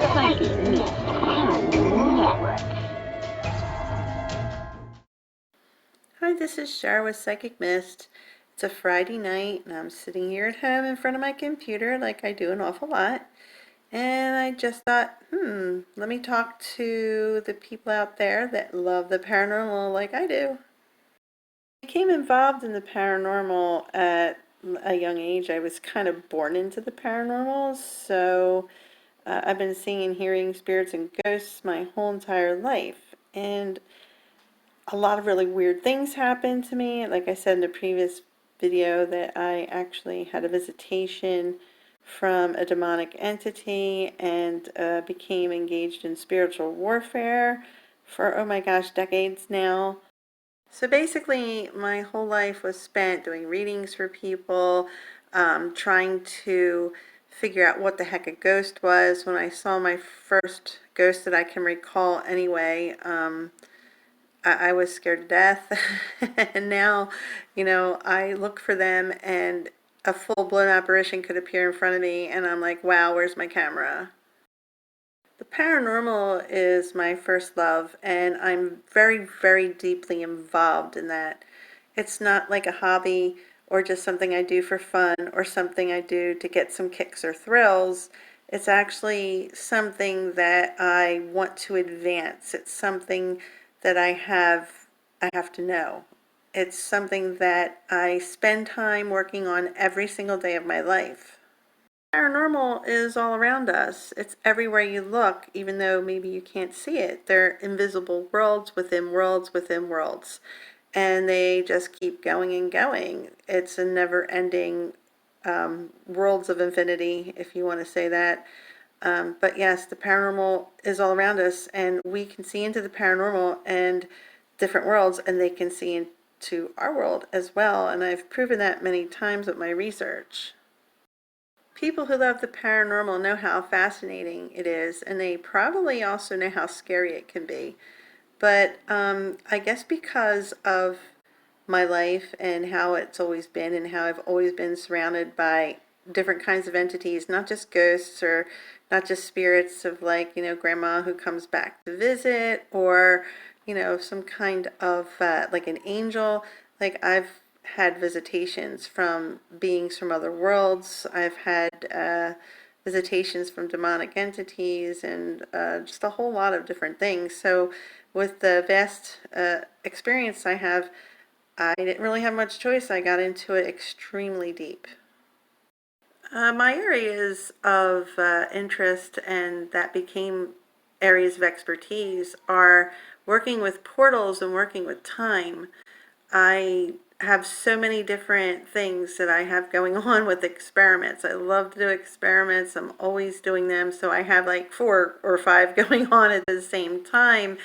Psychic Mist Paranormal Network. Hi, this is Shar with Psychic Mist. It's a Friday night, and I'm sitting here at home in front of my computer like I do an awful lot. And I just thought, let me talk to the people out there that love the paranormal like I do. I became involved in the paranormal at a young age. I was kind of born into the paranormal, so I've been seeing and hearing spirits and ghosts my whole entire life. And a lot of really weird things happened to me. Like I said in the previous video, that I actually had a visitation from a demonic entity and became engaged in spiritual warfare for, oh my gosh, decades now. So basically, my whole life was spent doing readings for people, trying to figure out what the heck a ghost was. When I saw my first ghost that I can recall anyway, I was scared to death. And now, I look for them and a full-blown apparition could appear in front of me and I'm like, wow, where's my camera? The paranormal is my first love, and I'm very, very deeply involved in that. It's not like a hobby or just something I do for fun or something I do to get some kicks or thrills. It's actually something that I want to advance. It's something that I have to know. It's something that I spend time working on every single day of my life. Paranormal is all around us. It's everywhere you look, even though maybe you can't see it. They're invisible worlds within worlds within worlds. And they just keep going and going. It's a never-ending worlds of infinity, if you want to say that. But yes, the paranormal is all around us, and we can see into the paranormal and different worlds, and they can see into our world as well. And I've proven that many times with my research. People who love the paranormal know how fascinating it is, and they probably also know how scary it can be. But I guess because of my life and how it's always been, and how I've always been surrounded by different kinds of entities, not just ghosts or not just spirits of, like, grandma who comes back to visit, or, some kind of like an angel. Like, I've had visitations from beings from other worlds. I've had visitations from demonic entities, and just a whole lot of different things. So with the vast experience I have, I didn't really have much choice. I got into it extremely deep. My areas of interest, and that became areas of expertise, are working with portals and working with time. I have so many different things that I have going on with experiments. I love to do experiments. I'm always doing them. So I have like 4 or 5 going on at the same time.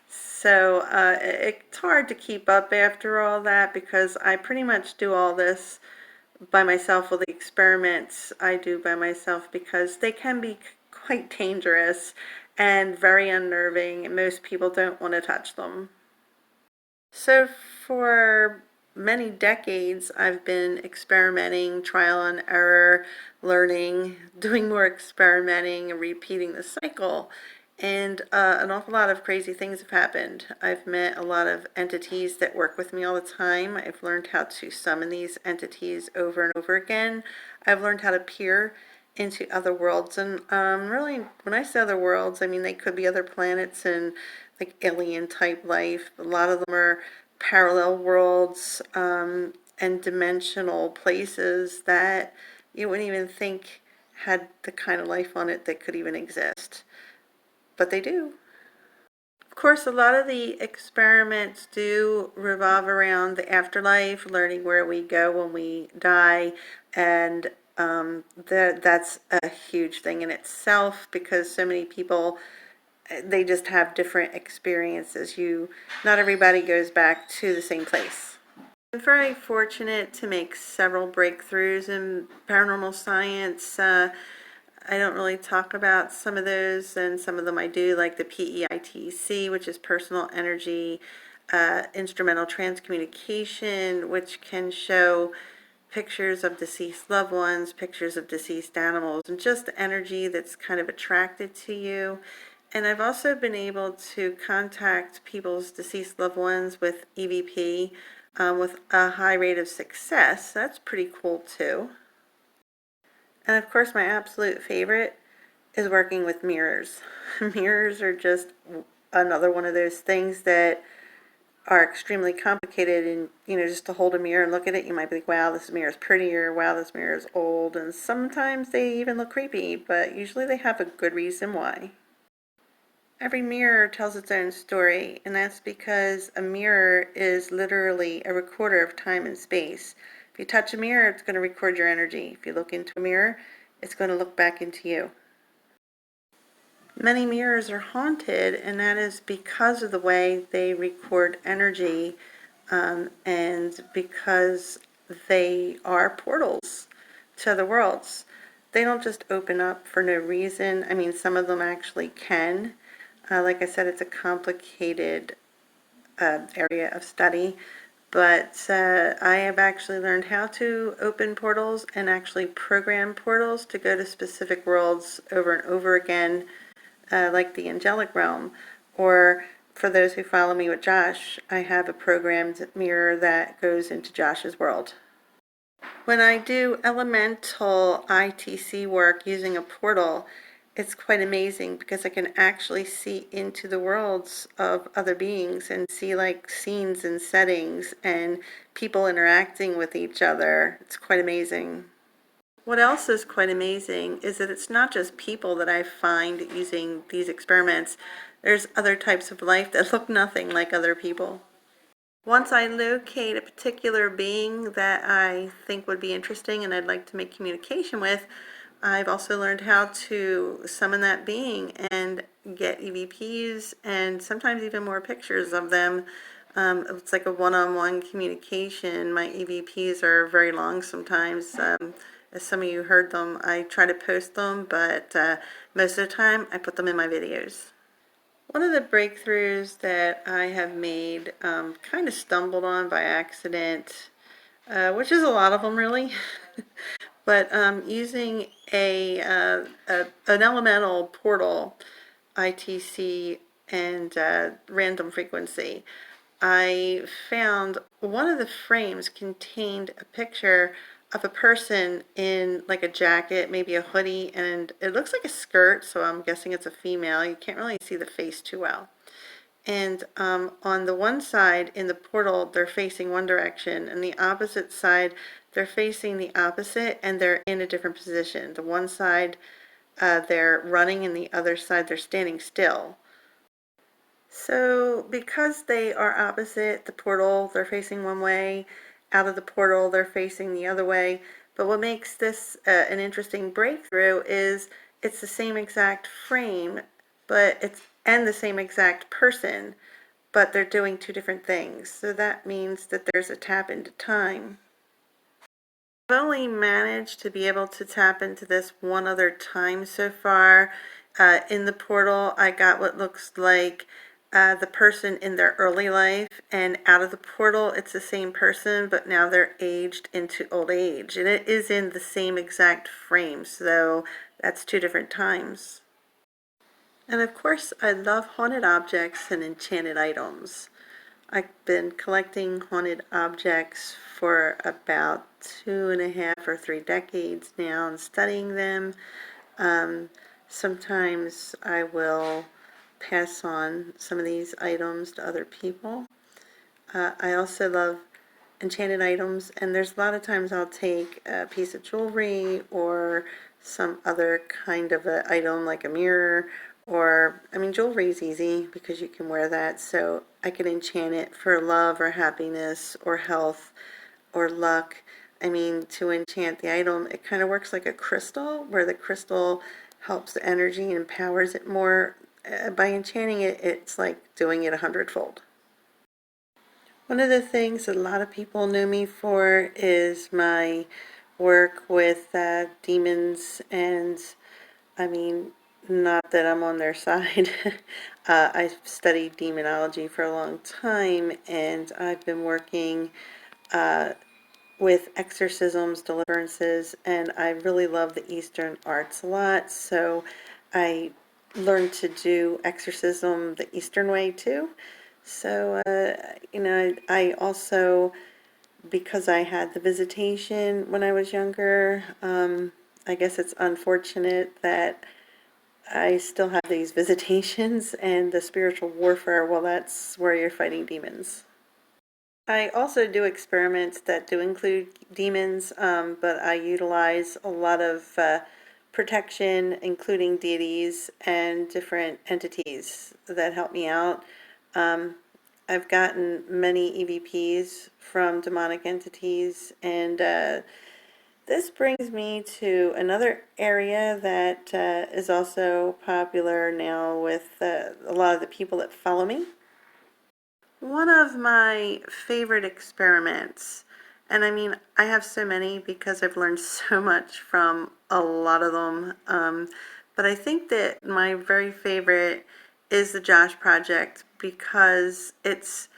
So it's hard to keep up after all that, because I pretty much do all this by myself. Well, the experiments I do by myself, because they can be quite dangerous and very unnerving, and most people don't want to touch them. So for many decades, I've been experimenting, trial and error, learning, doing more experimenting, and repeating the cycle. And an awful lot of crazy things have happened. I've met a lot of entities that work with me all the time. I've learned how to summon these entities over and over again. I've learned how to peer into other worlds. And really, when I say other worlds, I mean they could be other planets and like alien type life. A lot of them are parallel worlds, and dimensional places that you wouldn't even think had the kind of life on it that could even exist. But they do. Of course, a lot of the experiments do revolve around the afterlife, learning where we go when we die, and that's a huge thing in itself, because so many people, they just have different experiences. Not everybody goes back to the same place. I'm very fortunate to make several breakthroughs in paranormal science. I don't really talk about some of those, and some of them I do, like the PEITC, which is personal energy instrumental transcommunication, which can show pictures of deceased loved ones, pictures of deceased animals, and just the energy that's kind of attracted to you. And I've also been able to contact people's deceased loved ones with EVP with a high rate of success. That's pretty cool too. And of course, my absolute favorite is working with mirrors. Mirrors are just another one of those things that are extremely complicated, and just to hold a mirror and look at it, you might be like, wow, this mirror is prettier, wow, this mirror is old, and sometimes they even look creepy, but usually they have a good reason why. Every mirror tells its own story, and that's because a mirror is literally a recorder of time and space. If you touch a mirror, it's going to record your energy. If you look into a mirror, it's going to look back into you. Many mirrors are haunted, and that is because of the way they record energy, and because they are portals to other worlds. They don't just open up for no reason. I mean, some of them actually can. Like I said, it's a complicated area of study, but I have actually learned how to open portals and actually program portals to go to specific worlds over and over again, like the angelic realm. Or for those who follow me with Josh, I have a programmed mirror that goes into Josh's world. When I do elemental ITC work using a portal, it's quite amazing because I can actually see into the worlds of other beings and see like scenes and settings and people interacting with each other. It's quite amazing. What else is quite amazing is that it's not just people that I find using these experiments. There's other types of life that look nothing like other people. Once I locate a particular being that I think would be interesting and I'd like to make communication with, I've also learned how to summon that being and get EVPs and sometimes even more pictures of them. It's like a one-on-one communication. My EVPs are very long sometimes. As some of you heard them, I try to post them, but most of the time I put them in my videos. One of the breakthroughs that I have made, kind of stumbled on by accident, which is a lot of them really, but using an elemental portal, ITC, and random frequency, I found one of the frames contained a picture of a person in like a jacket, maybe a hoodie, and it looks like a skirt, so I'm guessing it's a female. You can't really see the face too well. And on the one side in the portal, they're facing one direction, and the opposite side, they're facing the opposite, and they're in a different position. The one side, they're running, and the other side, they're standing still. So because they are opposite, the portal, they're facing one way, out of the portal, they're facing the other way. But what makes this an interesting breakthrough is it's the same exact frame, and the same exact person, but they're doing two different things. So that means that there's a tap into time. I've only managed to be able to tap into this one other time so far. In the portal, I got what looks like the person in their early life, and out of the portal, it's the same person, but now they're aged into old age. And it is in the same exact frame, so that's two different times. And of course, I love haunted objects and enchanted items. I've been collecting haunted objects for about 2.5 or 3 decades now and studying them. Sometimes I will pass on some of these items to other people. I also love enchanted items, and there's a lot of times I'll take a piece of jewelry or some other kind of an item like a mirror, or, I mean, jewelry is easy because you can wear that, so I can enchant it for love or happiness or health or luck. I mean, to enchant the item, it kind of works like a crystal, where the crystal helps the energy and empowers it more. By enchanting it, it's like doing it 100-fold. One of the things that a lot of people know me for is my work with demons, and I mean, not that I'm on their side. I've studied demonology for a long time, and I've been working with exorcisms, deliverances, and I really love the Eastern arts a lot, so I learned to do exorcism the Eastern way too. So, I also, because I had the visitation when I was younger, I guess it's unfortunate that I still have these visitations and the spiritual warfare. Well, that's where you're fighting demons. I also do experiments that do include demons, but I utilize a lot of protection, including deities and different entities that help me out. Um, I've gotten many EVPs from demonic entities, and this brings me to another area that is also popular now with a lot of the people that follow me. One of my favorite experiments, and I mean, I have so many because I've learned so much from a lot of them, but I think that my very favorite is the Josh Project because it's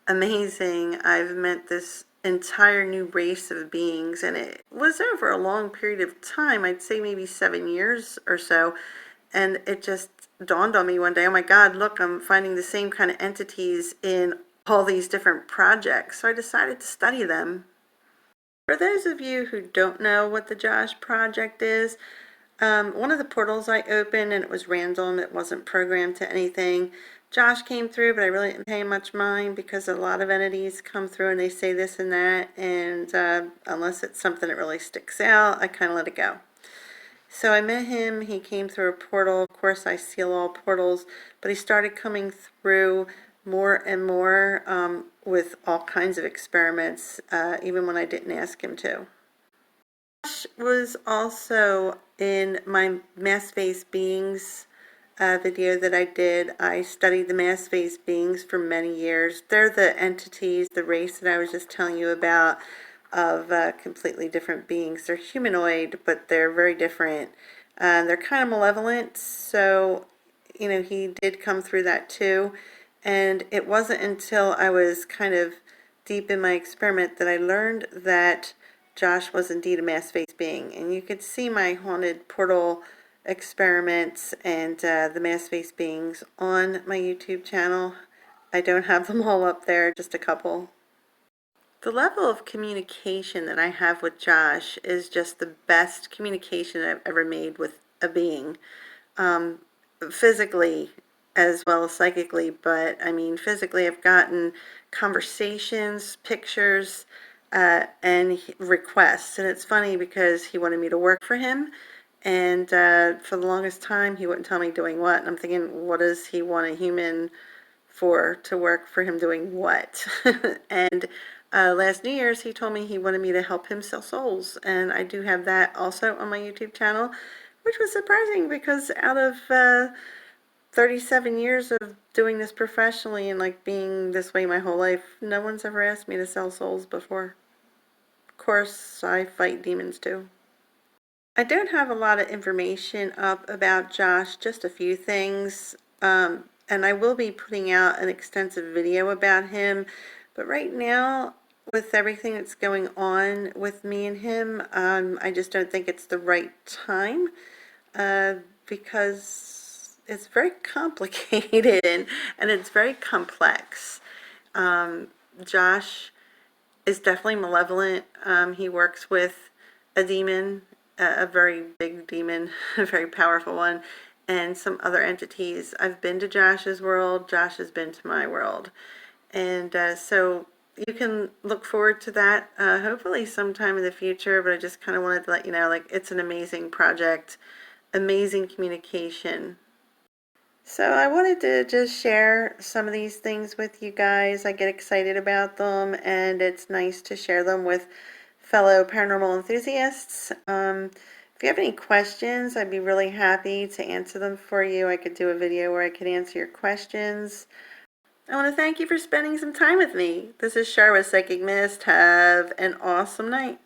amazing. I've met this entire new race of beings, and it was over a long period of time. I'd say maybe 7 years or so, and it just dawned on me one day, oh my God, look, I'm finding the same kind of entities in all these different projects. So I decided to study them. For those of you who don't know what the Josh Project is, one of the portals I opened, and it was random, it wasn't programmed to anything. Josh came through, but I really didn't pay much mind because a lot of entities come through and they say this and that, and unless it's something that really sticks out, I kind of let it go. So I met him, he came through a portal. Of course, I seal all portals, but he started coming through more and more with all kinds of experiments, even when I didn't ask him to. Josh was also in my mass-based beings video that I did. I studied the mass-based beings for many years. They're the entities, the race that I was just telling you about, of completely different beings. They're humanoid, but they're very different. They're kind of malevolent, so, he did come through that too. And it wasn't until I was kind of deep in my experiment that I learned that Josh was indeed a mass-based being. And you could see my haunted portal experiments and the mass-based beings on my YouTube channel. I don't have them all up there, just a couple. The level of communication that I have with Josh is just the best communication I've ever made with a being. Physically as well as psychically, but I mean, physically, I've gotten conversations, pictures, and requests. And it's funny because he wanted me to work for him. And for the longest time, he wouldn't tell me doing what. And I'm thinking, what does he want a human for, to work for him doing what? And last New Year's, he told me he wanted me to help him sell souls. And I do have that also on my YouTube channel, which was surprising because out of 37 years of doing this professionally and like being this way my whole life, no one's ever asked me to sell souls before. Of course, I fight demons too. I don't have a lot of information up about Josh, just a few things. And I will be putting out an extensive video about him. But right now, with everything that's going on with me and him, I just don't think it's the right time because it's very complicated and it's very complex. Josh is definitely malevolent. He works with a demon, a very big demon, a very powerful one, and some other entities. I've been to Josh's world. Josh has been to my world. And so you can look forward to that hopefully sometime in the future, but I just kind of wanted to let you know, like, it's an amazing project, amazing communication. So I wanted to just share some of these things with you guys. I get excited about them, and it's nice to share them with fellow paranormal enthusiasts. If you have any questions, I'd be really happy to answer them for you. I could do a video where I could answer your questions. I want to thank you for spending some time with me. This is Char with Psychic Mist. Have an awesome night.